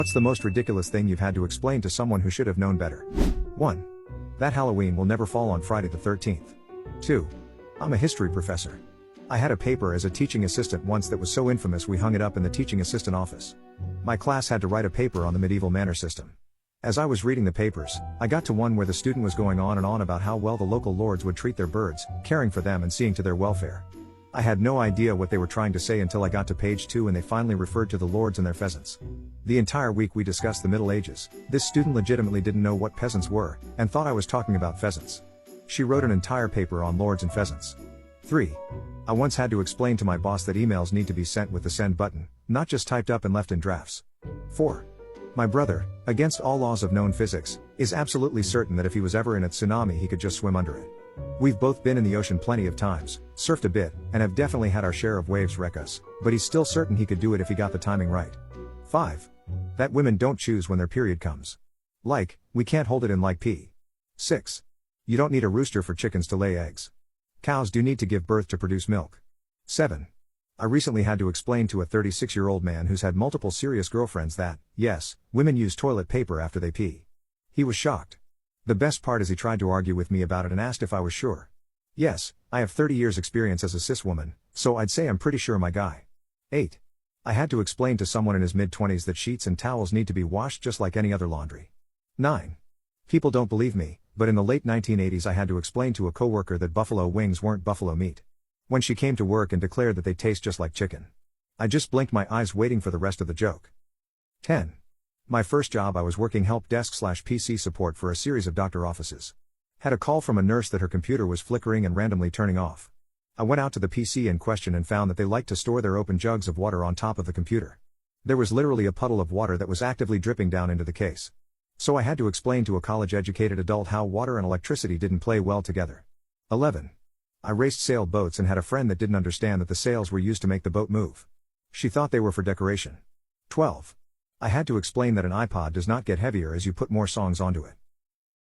What's the most ridiculous thing you've had to explain to someone who should have known better? 1. That Halloween will never fall on Friday the 13th. 2. I'm a history professor. I had a paper as a teaching assistant once that was so infamous we hung it up in the teaching assistant office. My class had to write a paper on the medieval manor system. As I was reading the papers, I got to one where the student was going on and on about how well the local lords would treat their birds, caring for them and seeing to their welfare. I had no idea what they were trying to say until I got to page 2 and they finally referred to the lords and their pheasants. The entire week we discussed the Middle Ages. This student legitimately didn't know what peasants were, and thought I was talking about pheasants. She wrote an entire paper on lords and pheasants. 3. I once had to explain to my boss that emails need to be sent with the send button, not just typed up and left in drafts. 4. My brother, against all laws of known physics, is absolutely certain that if he was ever in a tsunami he could just swim under it. We've both been in the ocean plenty of times, surfed a bit, and have definitely had our share of waves wreck us, but he's still certain he could do it if he got the timing right. 5. That women don't choose when their period comes. Like, we can't hold it in like pee. 6. You don't need a rooster for chickens to lay eggs. Cows do need to give birth to produce milk. 7. I recently had to explain to a 36-year-old man who's had multiple serious girlfriends that, yes, women use toilet paper after they pee. He was shocked. The best part is he tried to argue with me about it and asked if I was sure. Yes, I have 30 years experience as a cis woman, so I'd say I'm pretty sure my guy. 8. I had to explain to someone in his mid-20s that sheets and towels need to be washed just like any other laundry. 9. People don't believe me, but in the late 1980s I had to explain to a coworker that buffalo wings weren't buffalo meat. When she came to work and declared that they taste just like chicken. I just blinked my eyes waiting for the rest of the joke. 10. My first job I was working help desk/PC support for a series of doctor offices. Had a call from a nurse that her computer was flickering and randomly turning off. I went out to the PC in question and found that they liked to store their open jugs of water on top of the computer. There was literally a puddle of water that was actively dripping down into the case. So I had to explain to a college-educated adult how water and electricity didn't play well together. 11. I raced sailboats and had a friend that didn't understand that the sails were used to make the boat move. She thought they were for decoration. 12. I had to explain that an iPod does not get heavier as you put more songs onto it.